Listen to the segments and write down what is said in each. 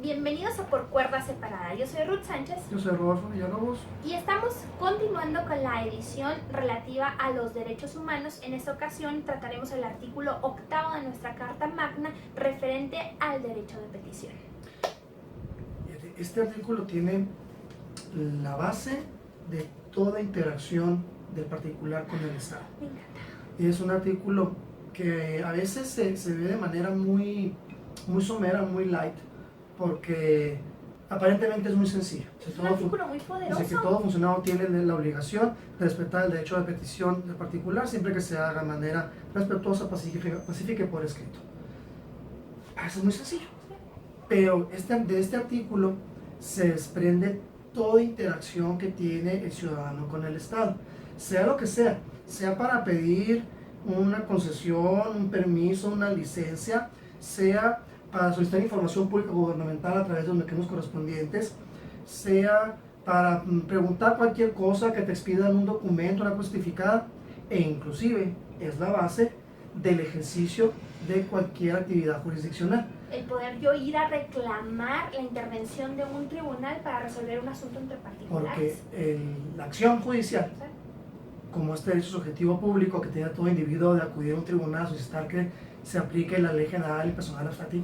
Bienvenidos a Por Cuerda Separada. Yo soy Ruth Sánchez. Yo soy Rodolfo Villalobos. Y estamos continuando con la edición relativa a los derechos humanos. En esta ocasión trataremos el artículo 8 de nuestra Carta Magna referente al derecho de petición. Este artículo tiene la base de toda interacción del particular con el Estado. Me encanta. Es un artículo que a veces se ve de manera muy somera, muy light, porque aparentemente es muy sencillo. Es un artículo muy poderoso. Dice que todo funcionario tiene la obligación de respetar el derecho de petición del particular siempre que se haga de manera respetuosa, pacífica y por escrito. Eso es muy sencillo. Pero de este artículo se desprende toda interacción que tiene el ciudadano con el Estado, sea lo que sea para pedir una concesión, un permiso, una licencia, sea para solicitar información pública gubernamental a través de los mecanismos correspondientes, sea para preguntar cualquier cosa que te expidan un documento, una justificada, e inclusive es la base del ejercicio de cualquier actividad jurisdiccional. El poder yo ir a reclamar la intervención de un tribunal para resolver un asunto entre particulares. Porque la acción judicial, como este derecho subjetivo público que tiene todo individuo de acudir a un tribunal a solicitar que se aplique la ley general y personal abstracta y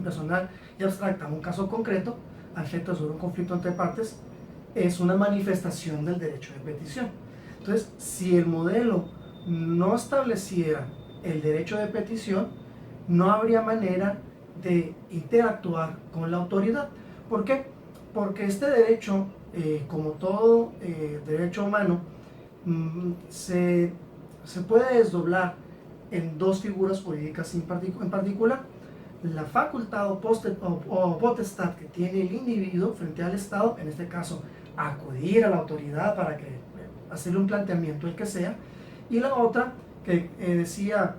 personal y abstracta a un caso concreto, afecta sobre un conflicto entre partes, es una manifestación del derecho de petición. Entonces, si el modelo no estableciera el derecho de petición, no habría manera de interactuar con la autoridad. ¿Por qué? Porque este derecho, como todo derecho humano, se puede desdoblar en dos figuras jurídicas en particular: la facultad o potestad que tiene el individuo frente al Estado, en este caso acudir a la autoridad para hacerle un planteamiento el que sea, y la otra que decía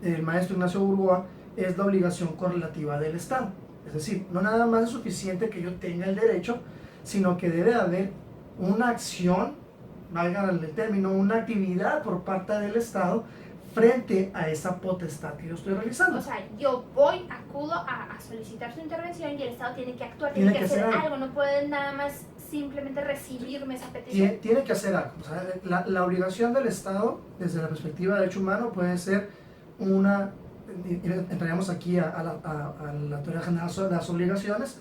el maestro Ignacio Burgoa, es la obligación correlativa del Estado. Es decir, no nada más es suficiente que yo tenga el derecho, sino que debe haber una acción, valga el término, una actividad por parte del Estado frente a esa potestad que yo estoy realizando. O sea, yo acudo a solicitar su intervención y el Estado tiene que actuar, tiene que hacer algo, no puede nada más simplemente recibirme esa petición. Tiene que hacer algo. O sea, la obligación del Estado, desde la perspectiva de derecho humano, puede ser entraríamos aquí a la teoría general de las obligaciones,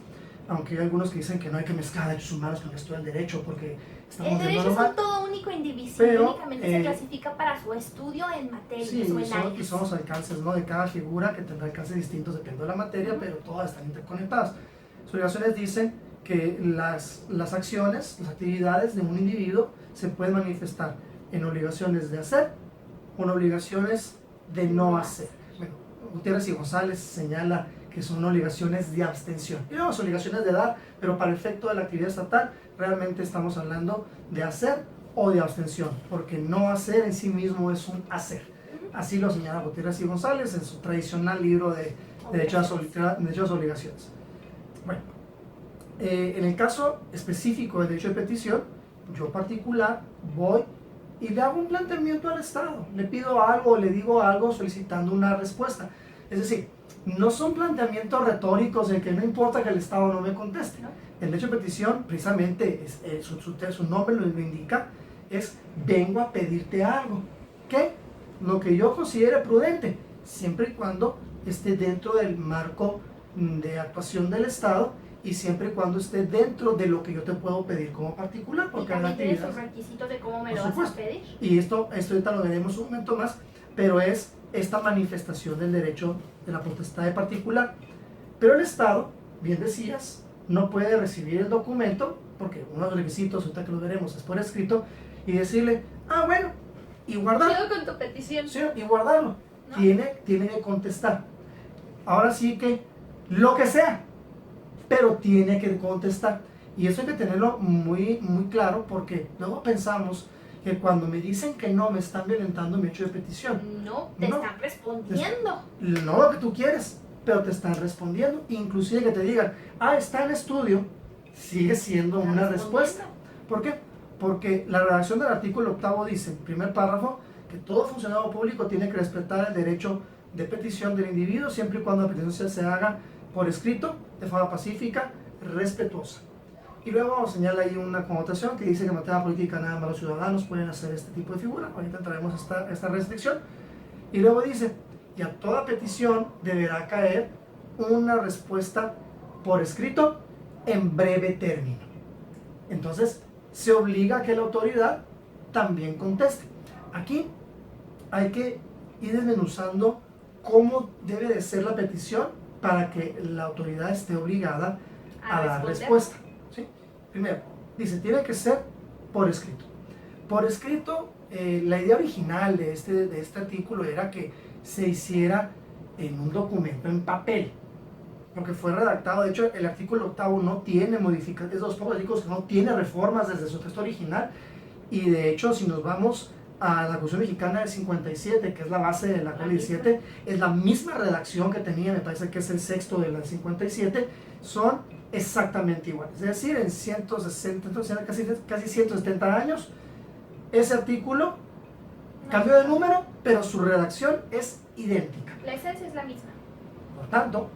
aunque hay algunos que dicen que no hay que mezclar derechos humanos con el resto del derecho, porque estamos el derecho es un todo único, indivisible, pero únicamente se clasifica para su estudio en materias o en áreas. Y son los alcances, ¿no?, de cada figura, que tendrá alcances distintos dependiendo de la materia, pero todas están interconectadas. Las obligaciones dicen que las acciones, las actividades de un individuo se pueden manifestar en obligaciones de hacer o en obligaciones de no hacer. Bueno, Gutiérrez y González señala que son obligaciones de abstención. Y no, son obligaciones de dar, pero para el efecto de la actividad estatal realmente estamos hablando de hacer o de abstención, porque no hacer en sí mismo es un hacer. Así lo señala Gutiérrez y González en su tradicional libro de Derecho a las Obligaciones. Bueno, en el caso específico del derecho de petición, yo particular voy y le hago un planteamiento al Estado, le pido algo, le digo algo solicitando una respuesta. Es decir, no son planteamientos retóricos de que no importa que el Estado no me conteste. El derecho de petición, precisamente, su nombre lo indica, es vengo a pedirte algo, que lo que yo considere prudente, siempre y cuando esté dentro del marco de actuación del Estado y siempre y cuando esté dentro de lo que yo te puedo pedir como particular, porque hay actividades. Tiene sus requisitos de cómo me lo vas a pedir. Y esto ahorita lo veremos un momento más, pero es esta manifestación del derecho de la potestad de particular. Pero el Estado, bien decías, no puede recibir el documento, porque uno de los requisitos, ahorita que lo veremos, es por escrito, y decirle, bueno, y guardarlo. Quedo con tu petición. Sí, y guardarlo. ¿No? Tiene que contestar. Ahora sí que, lo que sea, pero tiene que contestar. Y eso hay que tenerlo muy claro, porque luego pensamos que cuando me dicen que no, me están violentando mi derecho de petición. No, te están respondiendo. No lo que tú quieres, pero te están respondiendo. Inclusive que te digan, está en estudio, sigue siendo una respuesta. ¿Por qué? Porque la redacción del artículo 8 dice, en primer párrafo, que todo funcionario público tiene que respetar el derecho de petición del individuo, siempre y cuando la petición se haga por escrito, de forma pacífica, respetuosa. Y luego vamos a señalar ahí una connotación que dice que en materia política nada más los ciudadanos pueden hacer este tipo de figura. Ahorita traemos esta restricción. Y luego dice, y a toda petición deberá caer una respuesta por escrito en breve término. Entonces, se obliga a que la autoridad también conteste. Aquí hay que ir desmenuzando cómo debe de ser la petición para que la autoridad esté obligada a dar respuesta. ¿Sí? Primero, dice, tiene que ser por escrito. Por escrito, la idea original de este artículo era que se hiciera en un documento en papel, porque fue redactado. De hecho, el artículo 8 no tiene modificaciones, es de los pocos artículos que no tiene reformas desde su texto original, y de hecho, si nos vamos a la Constitución Mexicana del 57, que es la base de la Regla 17, es la misma redacción que tenía, me parece que es el sexto de la 57, son exactamente iguales. Es decir, en 160, casi 170 años, ese artículo cambió de número, pero su redacción es idéntica. La esencia es la misma. Por tanto,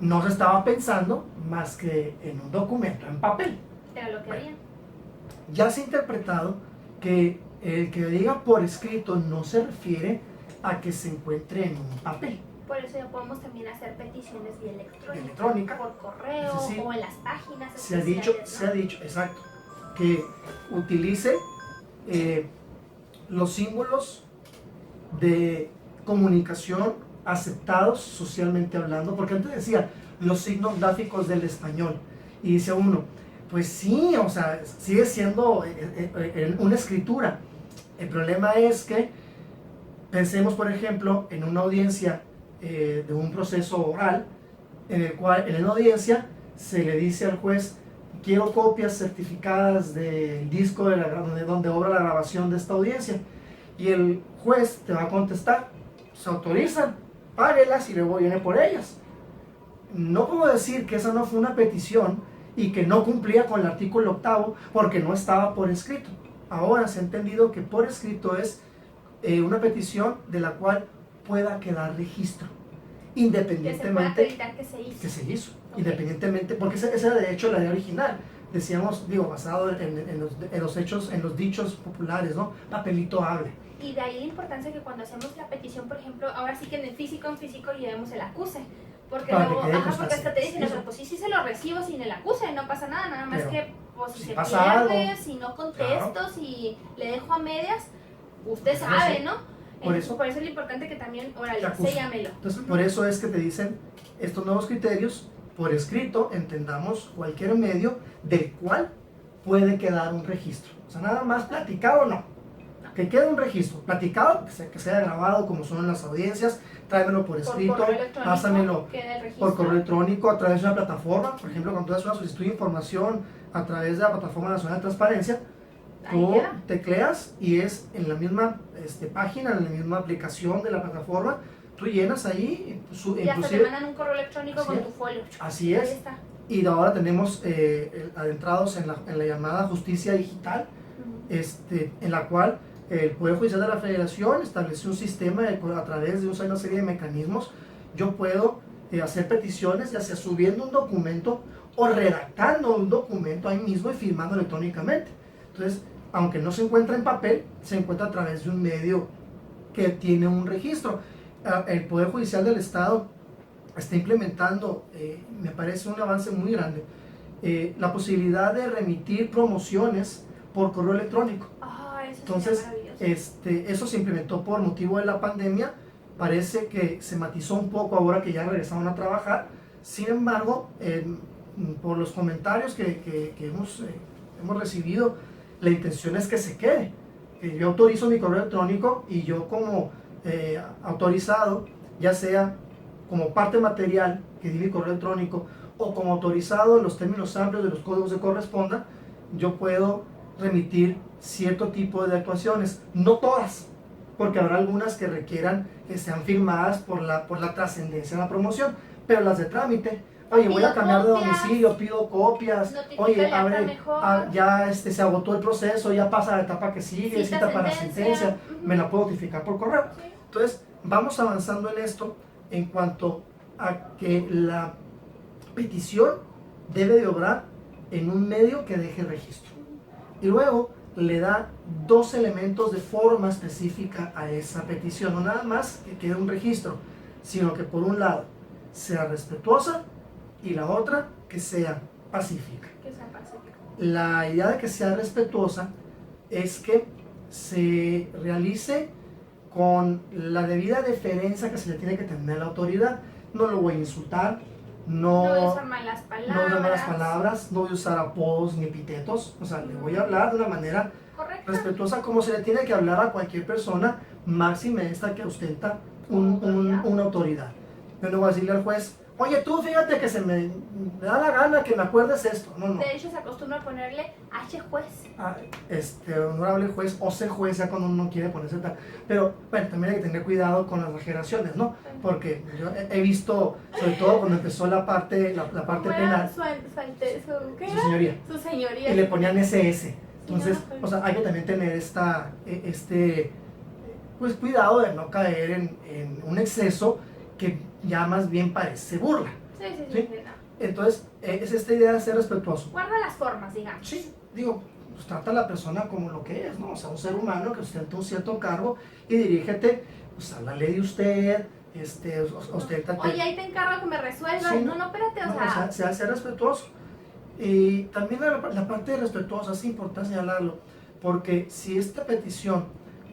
no se estaba pensando más que en un documento en papel. Era lo que había. Ya se ha interpretado que el que diga por escrito no se refiere a que se encuentre en un papel. Por eso ya podemos también hacer peticiones vía Electrónica. por correo, Es decir, o en las páginas se ha dicho, exacto, que utilice los símbolos de comunicación aceptados socialmente hablando, porque antes decía los signos gráficos del español, y dice uno, pues sí, o sea, sigue siendo una escritura. El problema es que pensemos, por ejemplo, en una audiencia de un proceso oral, en el cual en la audiencia se le dice al juez, quiero copias certificadas del disco donde obra la grabación de esta audiencia, y el juez te va a contestar, se autorizan, páguelas y luego viene por ellas. No puedo decir que esa no fue una petición y que no cumplía con el artículo 8 porque no estaba por escrito. Ahora se ha entendido que por escrito es una petición de la cual pueda quedar registro, independientemente que se pueda acreditar que se hizo. Okay. Independientemente, porque esa era de hecho la idea original. Decíamos, basado en los hechos, en los dichos populares, ¿no? Papelito hable. Y de ahí la importancia que cuando hacemos la petición, por ejemplo, ahora sí que en físico llevemos el acuse. Porque para luego, porque hasta te dicen, sí, pues sí se lo recibo sin el acuse, no pasa nada más que pues, si se pasa pierde, algo, si no contesto, claro, si le dejo a medias, usted pues sabe, sí. ¿no? Por eso es lo importante que también, órale, séllamelo. Entonces, por eso es que te dicen estos nuevos criterios, por escrito, entendamos cualquier medio del cual puede quedar un registro. O sea, nada más platicado no. Que quede un registro, platicado, que sea grabado como son las audiencias, tráemelo por escrito, pásamelo por correo electrónico, a través de una plataforma. Por ejemplo, cuando tú haces una solicitud de información a través de la Plataforma Nacional de Transparencia, tú tecleas y es en la misma página, en la misma aplicación de la plataforma, tú llenas ahí. Y hasta te mandan un correo electrónico con tu folio. Así es. Y ahora tenemos adentrados en la llamada justicia digital, en la cual el Poder Judicial de la Federación estableció un sistema a través de una serie de mecanismos. Yo puedo hacer peticiones, ya sea subiendo un documento o redactando un documento ahí mismo y firmando electrónicamente. Entonces, aunque no se encuentra en papel, se encuentra a través de un medio que tiene un registro. El Poder Judicial del Estado está implementando, me parece un avance muy grande, la posibilidad de remitir promociones por correo electrónico. Entonces, eso se implementó por motivo de la pandemia. Parece que se matizó un poco ahora que ya regresaron a trabajar. Sin embargo, por los comentarios que hemos recibido, la intención es que se quede. Yo autorizo mi correo electrónico y yo como autorizado, ya sea como parte material que di mi correo electrónico o como autorizado en los términos amplios de los códigos que correspondan, yo puedo remitir cierto tipo de actuaciones, no todas, porque habrá algunas que requieran que sean firmadas por la trascendencia de la promoción, pero las de trámite, oye, voy a cambiar de domicilio, pido copias, oye, ya se agotó el proceso, ya pasa la etapa que sigue, cita para sentencia, me la puedo notificar por correo. Entonces, vamos avanzando en esto en cuanto a que la petición debe de obrar en un medio que deje registro. Y luego le da dos elementos de forma específica a esa petición, no nada más que quede un registro, sino que por un lado sea respetuosa y la otra que sea pacífica. Que sea pacífica. La idea de que sea respetuosa es que se realice con la debida deferencia que se le tiene que tener a la autoridad. No lo voy a insultar, No voy a no usar malas palabras. no voy a malas palabras, no voy a usar apodos ni epítetos, o sea, le voy a hablar de una manera Correcto. respetuosa como se le tiene que hablar a cualquier persona, máxime esta que ostenta una autoridad. Yo no voy a decirle al juez, oye tú fíjate que me da la gana que me acuerdes esto. No, no. De hecho, se acostumbra a ponerle H juez. Honorable juez o ser juez ya cuando uno quiere ponerse tal. Pero bueno, también hay que tener cuidado con las exageraciones, ¿no? Porque yo he visto, sobre todo cuando empezó la parte penal, ¿Qué su era? señoría, Su señoría. y le ponían SS. Entonces, Sí, no, o sea, hay que también tener pues cuidado de no caer en un exceso que ya más bien parece burla. Sí. ¿Sí? Entonces, es esta idea de ser respetuoso. Guarda las formas, digamos. Sí, digo, pues trata a la persona como lo que es, ¿no? O sea, un ser humano que ostenta un cierto cargo y dirígete, pues háblale de usted, osténtate. Oye, ahí te encargo que me resuelvas. Sí, no, espérate, no, sea respetuoso. Y también la parte de respetuosa es importante señalarlo, porque si esta petición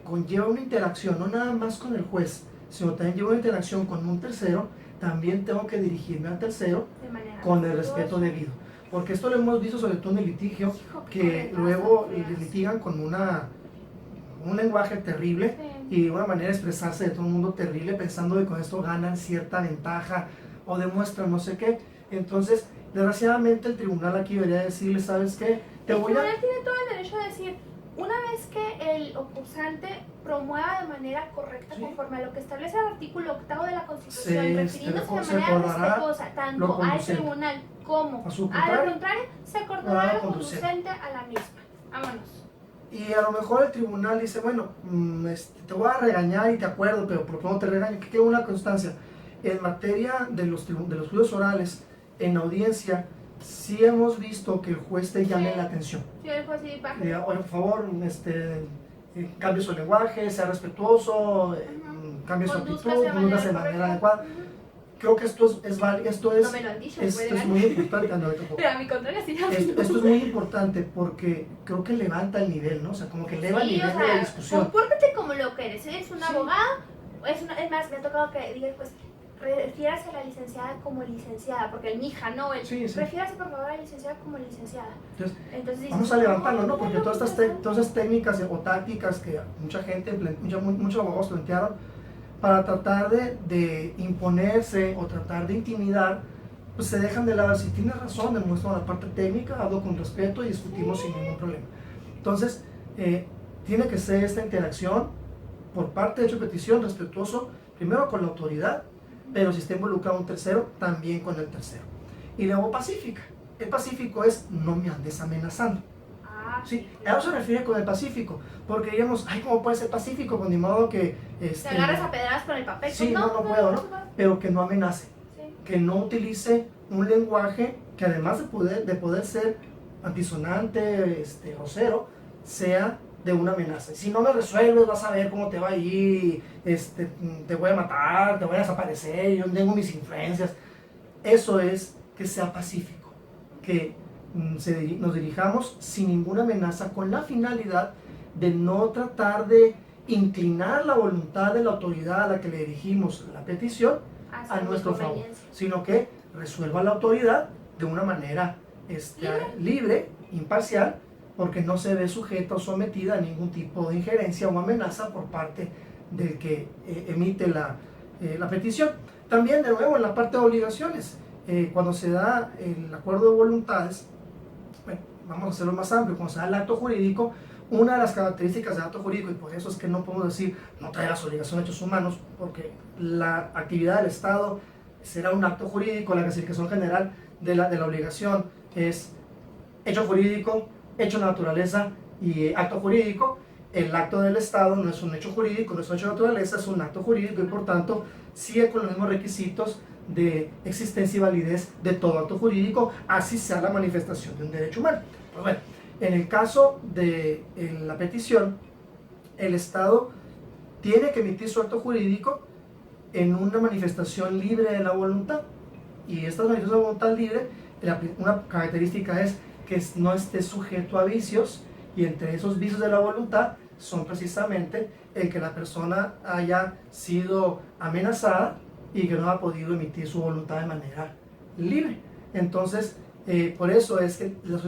conlleva una interacción, no nada más con el juez, sino también lleva una interacción con un tercero, también tengo que dirigirme al tercero de manera con el respetuosa. respeto debido. Porque esto lo hemos visto sobre todo en el litigio, Hijo, qué que corretazo, luego feas. litigan con un lenguaje terrible Sí. y una manera de expresarse de todo el mundo terrible, pensando que con esto ganan cierta ventaja o demuestran no sé qué. Entonces, desgraciadamente el tribunal aquí debería decirle, ¿sabes qué? Te El voy a... tribunal tiene todo el derecho de decir, una vez que el ocursante promueva de manera correcta Sí. conforme a lo que establece el artículo 8 de la Constitución, Se refiriéndose de se manera acordará respetuosa lo tanto al conducente. tribunal como A su a lo contrario, contrario, se a acordará lo lo conducente. conducente a la misma. Vámonos. Y a lo mejor el tribunal dice, bueno, te voy a regañar y te acuerdo, pero por favor no te regaño, que quede una constancia. En materia de los juicios orales, en audiencia, sí hemos visto que el juez te llame la atención. Sí, el juez sí, baja. Diga, oye, por favor, cambie su lenguaje, sea respetuoso, cambie su Condúzcase actitud, de conduzcase de manera manera correcta. adecuada. Creo que esto es válido, No me lo han dicho, esto puede es muy importante. No, tampoco. Pero a mi contrario sí. Esto es muy importante porque creo que levanta el nivel, ¿no? O sea, como que eleva el Sí, nivel o de la sea, discusión. compórtate como lo que eres. Eres un Sí. abogado, es más, me ha tocado que diga, pues, refiérase a la licenciada como licenciada, porque el mija, no, Sí. refiérase por favor a la licenciada como licenciada. Entonces, dices, vamos a levantarlo, ¿no? Porque no, todas esas técnicas o tácticas que mucha gente, muchos abogados plantearon para tratar de imponerse o tratar de intimidar, pues se dejan de lado. Si tienes razón, demuestro la parte técnica, hablo con respeto y discutimos sin ningún problema. Entonces, tiene que ser esta interacción por parte de hecho petición respetuoso, primero con la autoridad, pero si está involucrado un tercero, también con el tercero. Y luego pacífica. El pacífico es no me andes amenazando. Sí, a eso se refiere con el pacífico, porque digamos, ay, ¿cómo puede ser pacífico? Pues ni modo que... Te agarras a pedradas con el papel. Sí, pues no puedo, ¿no? Pero que no amenace, Sí. que no utilice un lenguaje que además de poder ser antisonante, grosero, sea de una amenaza. Si no me resuelves, vas a ver cómo te va a ir, te voy a matar, te voy a desaparecer, yo tengo mis influencias. Eso es que sea pacífico, que nos dirijamos sin ninguna amenaza con la finalidad de no tratar de inclinar la voluntad de la autoridad a la que le dirigimos la petición a nuestro favor, sino que resuelva la autoridad de una manera libre, imparcial, porque no se ve sujeta o sometida a ningún tipo de injerencia o amenaza por parte del que emite la petición. También, de nuevo, en la parte de obligaciones, cuando se da el acuerdo de voluntades, bueno, vamos a hacerlo más amplio, cuando se da el acto jurídico, una de las características del acto jurídico, y por eso es que no podemos decir no trae las obligaciones de hechos humanos, porque la actividad del Estado será un acto jurídico, la clasificación general de la obligación es hecho jurídico, hecho de naturaleza y acto jurídico. El acto del Estado no es un hecho jurídico, no es un hecho de naturaleza, es un acto jurídico y por tanto sigue con los mismos requisitos de existencia y validez de todo acto jurídico, así sea la manifestación de un derecho humano. Pues bueno, en el caso de la petición, el Estado tiene que emitir su acto jurídico en una manifestación libre de la voluntad. Y esta manifestación de voluntad libre, una característica es que no esté sujeto a vicios, y entre esos vicios de la voluntad son precisamente el que la persona haya sido amenazada y que no ha podido emitir su voluntad de manera libre. Entonces, por eso es que la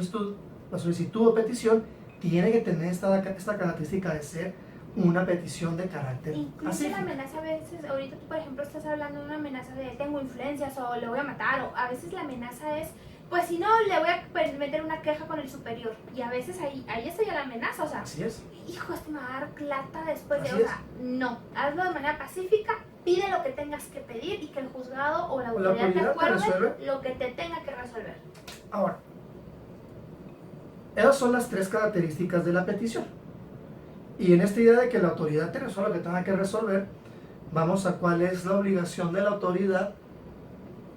solicitud o petición tiene que tener esta característica de ser una petición de carácter Incluso pacífico. la amenaza a veces, ahorita tú por ejemplo estás hablando de una amenaza de tengo influencias o le voy a matar, o a veces la amenaza es, pues si no le voy a meter una queja con el superior, y a veces ahí está ya la amenaza, o sea, Así es. hijo, este me va a dar plata después de, Así o sea, no, hazlo de manera pacífica, pide lo que tengas que pedir y que el juzgado o la autoridad te acuerde resuelve lo que te tenga que resolver. Ahora, esas son las tres características de la petición. Y en esta idea de que la autoridad te resuelva lo que tenga que resolver, vamos a cuál es la obligación de la autoridad,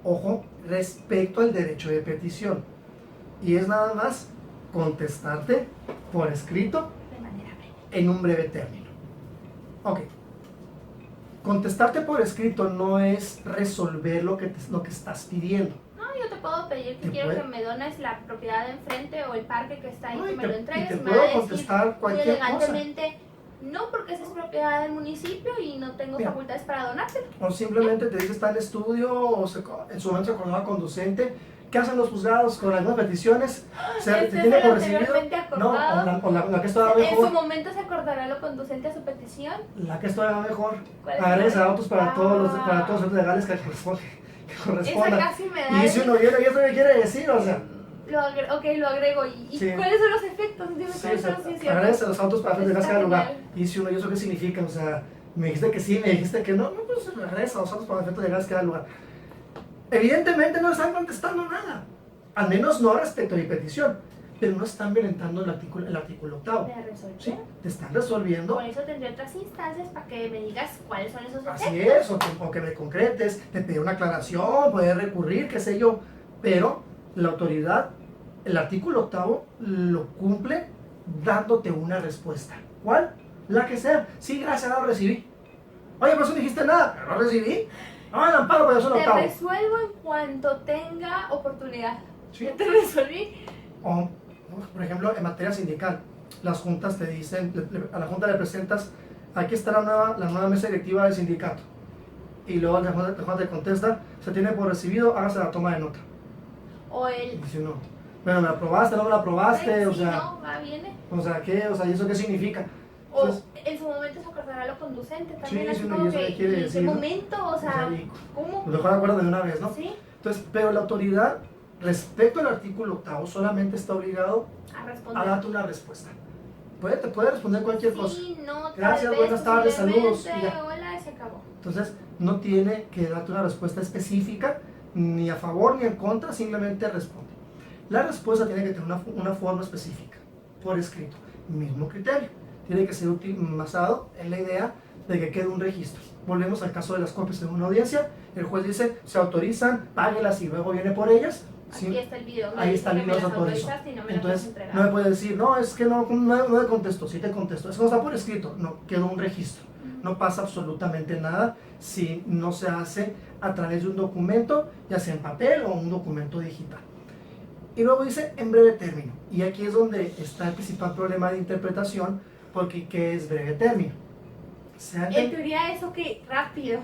ojo, respecto al derecho de petición. Y es nada más contestarte por escrito De manera breve. en un breve término. Ok. Contestarte por escrito no es resolver lo que estás pidiendo. No, yo te puedo pedir que ¿Te quiero puede? que me dones la propiedad de enfrente o el parque que está ahí, No, que y me te- lo y entregues, te me puedo va a decir contestar muy cualquier cosa. elegantemente, no, porque esa es propiedad del municipio y no tengo Mira. facultades para donártelo. O simplemente te dice está en estudio, o en su momento se acordaba conducente. ¿Qué hacen los juzgados con algunas peticiones? ¿Se Este tiene es el por recibido? anteriormente No, acordado. o la que esto haga En su mejor. momento se acordará lo conducente a su petición. La que esto haga mejor. ¿Cuál es Agregues la- a autos para todos los actos legales que Esa correspondan. casi me da. Y dice uno, ¿y eso qué quiere decir? O sea, Ok, lo agrego. ¿Y Sí. cuáles son los efectos? Dime sí, cuáles o sea, son, sí, es cierto. agregues a los autos para Está legales cada lugar. genial. Y dice uno, ¿y eso qué significa? O sea, me dijiste que sí, me dijiste que no. No, pues agregues a los autos para efectos legales cada lugar. Evidentemente no están contestando nada. Al menos no respecto a mi petición. Pero no están violentando el artículo octavo. De resolver. ¿Sí? Te están resolviendo. Por eso tendré otras instancias para que me digas cuáles son esos efectos. Así es, o que me concretes, te pedir una aclaración, poder recurrir, qué sé yo. Pero la autoridad, el artículo octavo, lo cumple dándote una respuesta. ¿Cuál? La que sea. Sí, gracias, no lo recibí. Oye, pues no dijiste nada, pero no recibí. No, el amparo, pero es un Te octavo. resuelvo en cuanto tenga oportunidad. Sí. Ya te resolví. O, por ejemplo, en materia sindical, las juntas te dicen, a la junta le presentas, aquí está la nueva mesa directiva del sindicato. Y luego la junta te contesta, se tiene por recibido, hágase la toma de nota. O Y el. dice uno, bueno, ¿me la aprobaste, no me la aprobaste? O Sí, sea, no, va, viene. ¿qué? O sea, ¿y eso qué significa? O Entonces, en su momento se acordará lo conducente también. Sí, Así sí, no, como ¿y eso que, qué quiere ¿y en decir, qué no? momento? O sea, y ¿cómo? mejor acuerdo de una vez, ¿no? Sí, Entonces, pero la autoridad, respecto al artículo octavo, solamente está obligado a a responder. darte una respuesta. Te puede responder cualquier cosa. Sí, no, tal Gracias, vez, buenas tardes, saludos, posiblemente, y ya. hola, y se acabó. Entonces, no tiene que darte una respuesta específica, ni a favor ni en contra, simplemente responde. La respuesta tiene que tener una forma específica, por escrito. Mismo criterio. Tiene que ser basado en la idea de que quede un registro. Volvemos al caso de las copias en una audiencia. El juez dice, se autorizan, páguelas y luego viene por ellas. Aquí Sí, está el video. me ahí dice está el que me video, se las autorizó. autorizaste y no me las has Entonces, entregado. no me puede decir, no, es que no me contestó, sí te contestó. Es que no está por escrito, no, quedó un registro. No pasa absolutamente nada si no se hace a través de un documento, ya sea en papel o un documento digital. Y luego dice en breve término. Y aquí es donde está el principal problema de interpretación, porque ¿qué es breve término? En teoría eso que rápido.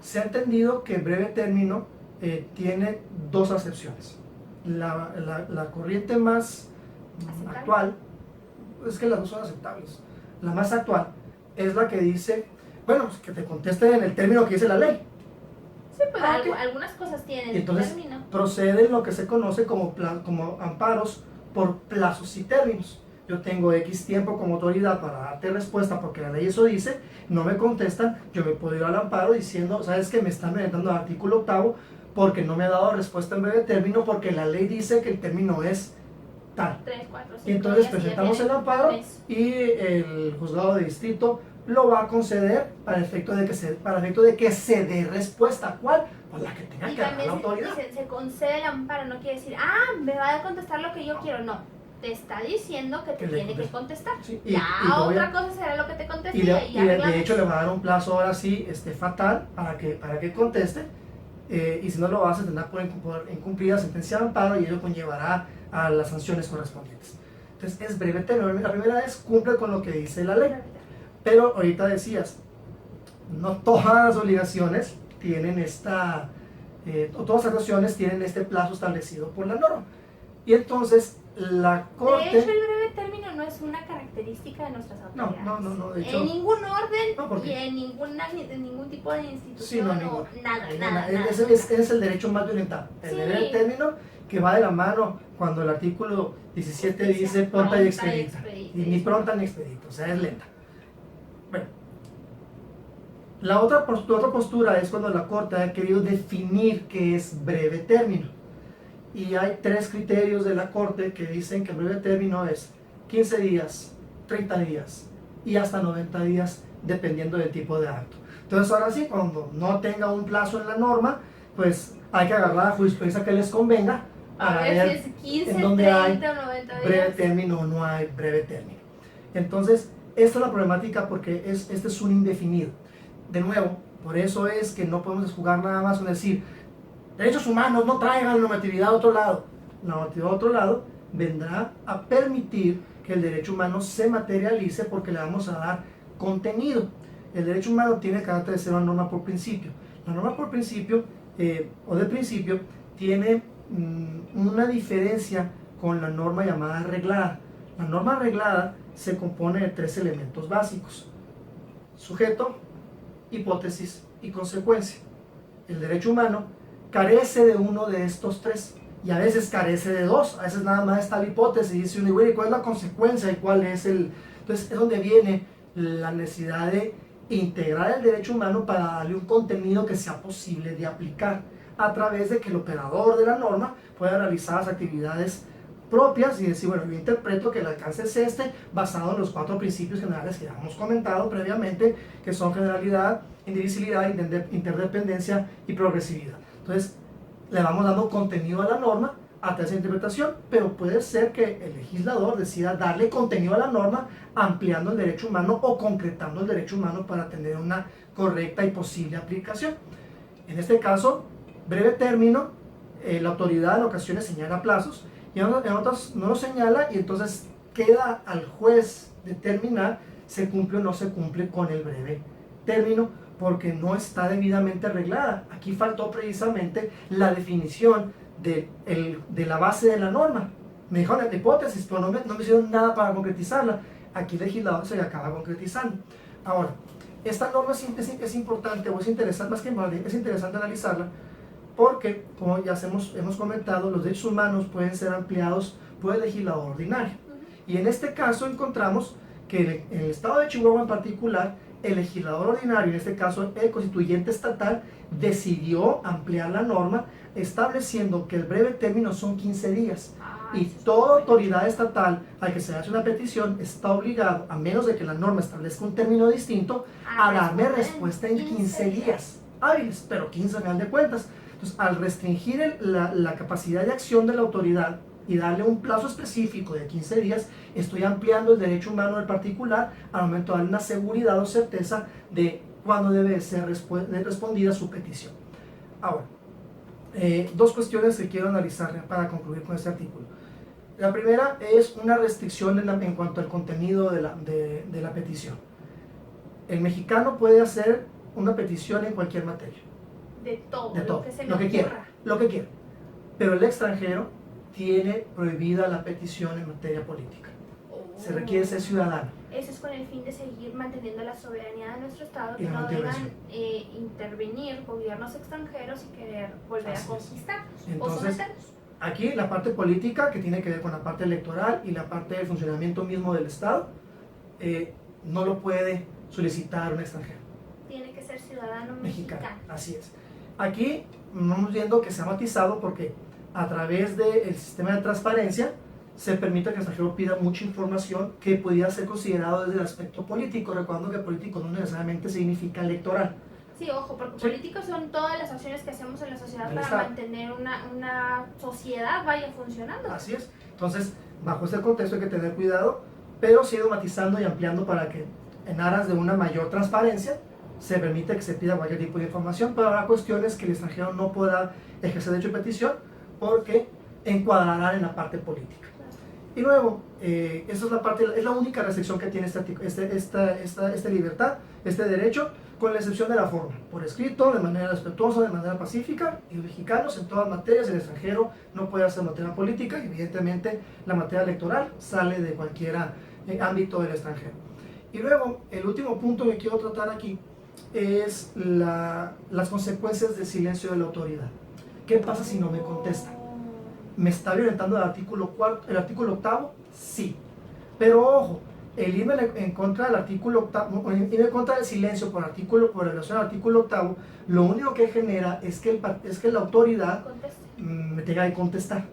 Se ha entendido que breve término tiene dos acepciones. La corriente más ¿Aceptable? actual, es que las dos son aceptables. La más actual es la que dice, bueno, pues que te contesten en el término que dice la ley. Sí, pues Ok. algunas cosas tienen Y entonces término. procede lo que se conoce como amparos por plazos y términos. Yo tengo X tiempo como autoridad para darte respuesta porque la ley eso dice, no me contestan, yo me puedo ir al amparo diciendo, sabes que me están violentando el artículo octavo porque no me ha dado respuesta en breve término porque la ley dice que el término es tal. 3, 4, 5 Y entonces días, presentamos ya el tienen amparo un mes. y el juzgado de distrito lo va a conceder para efecto de que se dé respuesta. ¿Cuál? Pues la que tenga Y que dar la también autoridad. se concede el amparo, no quiere decir, me va a contestar lo que yo quiero, no. Te está diciendo que te Que le tiene que conteste. contestar. Sí, Otra cosa será lo que te conteste y ya de arreglamos. hecho le va a dar un plazo ahora sí fatal para que conteste, y si no lo hace tendrá por incumplida sentencia de amparo y ello conllevará a las sanciones correspondientes. Entonces es breve término. La primera vez cumple con lo que dice la ley, pero ahorita decías, no todas las obligaciones tienen o todas las actuaciones tienen este plazo establecido por la norma. Y entonces la Corte... De hecho, el breve término no es una característica de nuestras autoridades. No, de hecho... En ningún orden ¿por qué? y en ningún tipo de institución Sí, no, o nada. Es el derecho más violentado. El Sí. breve término que va de la mano cuando el artículo 17 dice pronta y expedita. Y ni pronta ni expedita, o sea, es lenta. Bueno, la otra postura es cuando la Corte ha querido definir qué es breve término. Y hay 3 criterios de la Corte que dicen que el breve término es 15 días, 30 días y hasta 90 días, dependiendo del tipo de acto. Entonces, ahora sí, cuando no tenga un plazo en la norma, pues hay que agarrar la jurisprudencia que les convenga para ver si es 15, en donde 30 hay o 90 días. breve término o no hay breve término. Entonces, esta es la problemática porque este es un indefinido. De nuevo, por eso es que no podemos jugar nada más con decir derechos humanos, no traigan normatividad a otro lado. La normatividad a otro lado vendrá a permitir que el derecho humano se materialice porque le vamos a dar contenido. El derecho humano tiene carácter de ser una norma por principio. La norma por principio o de principio tiene una diferencia con la norma llamada reglada. La norma reglada se compone de 3 elementos básicos: sujeto, hipótesis y consecuencia. El derecho humano carece de uno de estos 3 y a veces carece de 2, a veces nada más está la hipótesis y dice uno, ¿cuál es la consecuencia y cuál es el...? Entonces es donde viene la necesidad de integrar el derecho humano para darle un contenido que sea posible de aplicar a través de que el operador de la norma pueda realizar las actividades propias y decir, bueno, yo interpreto que el alcance es basado en los 4 principios generales que ya hemos comentado previamente, que son generalidad, indivisibilidad, interdependencia y progresividad. Entonces, le vamos dando contenido a la norma a través de interpretación, pero puede ser que el legislador decida darle contenido a la norma ampliando el derecho humano o concretando el derecho humano para tener una correcta y posible aplicación. En este caso, breve término, la autoridad en ocasiones señala plazos y en otras no lo señala, y entonces queda al juez determinar se cumple o no se cumple con el breve término, porque no está debidamente arreglada. Aquí faltó precisamente la definición de la base de la norma. Me dijeron la hipótesis, pero no me hicieron nada para concretizarla. Aquí el legislador se acaba concretizando. Ahora, esta norma es importante, o es interesante, más que importante, es interesante analizarla, porque, como ya hemos comentado, los derechos humanos pueden ser ampliados por el legislador ordinario. Y en este caso encontramos que en el estado de Chihuahua en particular, el legislador ordinario, en este caso el constituyente estatal, decidió ampliar la norma estableciendo que el breve término son 15 días. Y toda autoridad estatal al que se hace una petición está obligado, a menos de que la norma establezca un término distinto, a darme respuesta en 15 días hábiles, pero 15 al final de cuentas. Entonces, al restringir la capacidad de acción de la autoridad y darle un plazo específico de 15 días, estoy ampliando el derecho humano del particular al momento de darle una seguridad o certeza de cuándo debe ser respondida su petición. Ahora, 2 cuestiones que quiero analizar para concluir con este artículo. La primera es una restricción en cuanto al contenido de la petición. El mexicano puede hacer una petición en cualquier materia. De todo, Lo que se me lo que ocurra. quiera. Pero el extranjero tiene prohibida la petición en materia política. Se requiere ser ciudadano. Eso es con el fin de seguir manteniendo la soberanía de nuestro Estado, Y que la no deban integración. intervenir gobiernos extranjeros y querer volver Así a es. conquistarnos o Entonces, someternos. aquí la parte política, que tiene que ver con la parte electoral y la parte del funcionamiento mismo del Estado, no lo puede solicitar un extranjero. Tiene que ser ciudadano Mexicano. mexicano. Así es. Aquí vamos viendo que se ha matizado porque a través del sistema de transparencia se permite que el extranjero pida mucha información que podría ser considerado desde el aspecto político, recordando que político no necesariamente significa electoral. Sí, ojo, porque Sí. políticos son todas las acciones que hacemos en la sociedad Ahí para está. mantener una sociedad vaya funcionando. Así es. Entonces, bajo este contexto hay que tener cuidado, pero sí matizando y ampliando para que, en aras de una mayor transparencia, se permite que se pida cualquier tipo de información, pero habrá cuestiones que el extranjero no podrá ejercer derecho de petición porque encuadrarán en la parte política. Y luego, esa es la parte, es la única restricción que tiene esta libertad, este derecho, con la excepción de la forma, por escrito, de manera respetuosa, de manera pacífica, y los mexicanos en todas materias, el extranjero no puede hacer materia política, y evidentemente la materia electoral sale de cualquier ámbito del extranjero. Y luego, el último punto que quiero tratar aquí es las consecuencias del silencio de la autoridad. ¿Qué pasa si no me contesta? ¿Me está violentando el artículo 8? Sí. Pero ojo, el irme en contra del artículo 8, irme en contra del silencio por relación al artículo 8, lo único que genera es que la autoridad me tenga que contestar.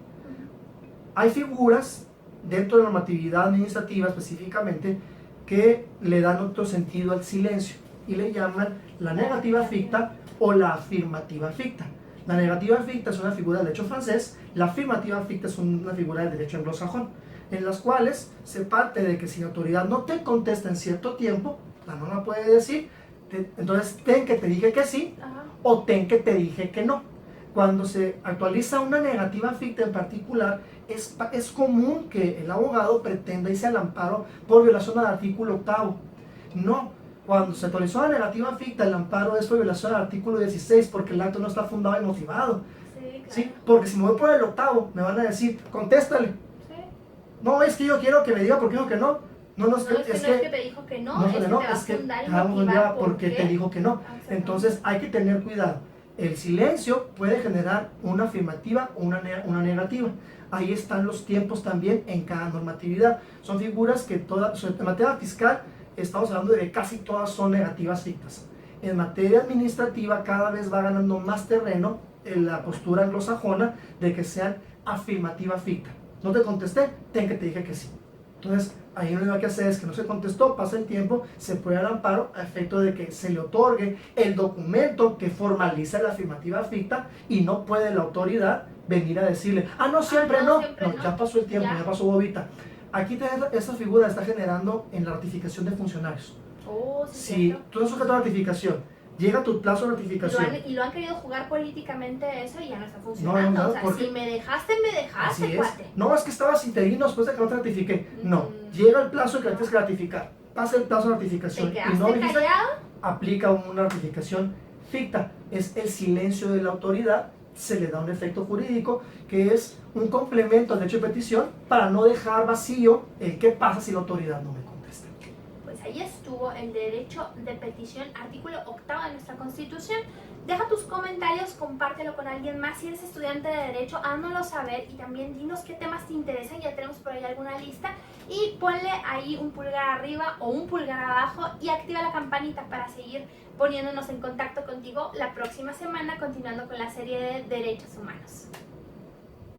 Hay figuras dentro de la normatividad administrativa específicamente que le dan otro sentido al silencio y le llaman la negativa ficta o la afirmativa ficta. La negativa ficta es una figura del derecho francés, la afirmativa ficta es una figura del derecho anglosajón, en las cuales se parte de que si la autoridad no te contesta en cierto tiempo, la norma puede decir, entonces ten que te dije que sí, o ten que te dije que no. Cuando se actualiza una negativa ficta en particular, es común que el abogado pretenda irse al amparo por violación al artículo 8. No, cuando se actualizó la negativa ficta, el amparo es por violación al artículo 16 porque el acto no está fundado y motivado. Sí, claro. ¿Sí? Porque si me voy por el 8, me van a decir, contéstale. Sí. No, es que yo quiero que me diga por qué dijo que no. No, es que te dijo que no, es que te va a fundar y motivar porque te dijo que no. Entonces hay que tener cuidado. El silencio puede generar una afirmativa o una negativa. Ahí están los tiempos también en cada normatividad. Son figuras que en materia fiscal estamos hablando de que casi todas son negativas fictas. En materia administrativa cada vez va ganando más terreno en la postura anglosajona de que sean afirmativa ficta. No te contesté, ten que te dije que sí. Entonces, ahí lo único que hacer es que no se contestó, pasa el tiempo, se puede dar amparo a efecto de que se le otorgue el documento que formaliza la afirmativa ficta y no puede la autoridad venir a decirle, no, siempre no, ya pasó el tiempo, ya pasó bobita. Aquí esta figura está generando en la ratificación de funcionarios. Si tú eres sujeto a ratificación, llega tu plazo de ratificación. Y lo han querido jugar políticamente eso y ya no está funcionando. No, o sea, si me dejaste, cuate. No, es que estabas interino después de que no te ratifiqué. No, llega el plazo que tienes que ratificar. Pasa el plazo de ratificación. Y no dijiste, aplica una ratificación ficta. Es el silencio de la autoridad, se le da un efecto jurídico que es un complemento al derecho de petición para no dejar vacío el qué pasa si la autoridad no me contesta. Pues ahí estuvo el derecho de petición, artículo 8 de nuestra Constitución. Deja tus comentarios, compártelo con alguien más. Si eres estudiante de Derecho, háznoslo saber y también dinos qué temas te interesan. Ya tenemos por ahí alguna lista. Y ponle ahí un pulgar arriba o un pulgar abajo y activa la campanita para seguir poniéndonos en contacto contigo la próxima semana, continuando con la serie de Derechos Humanos.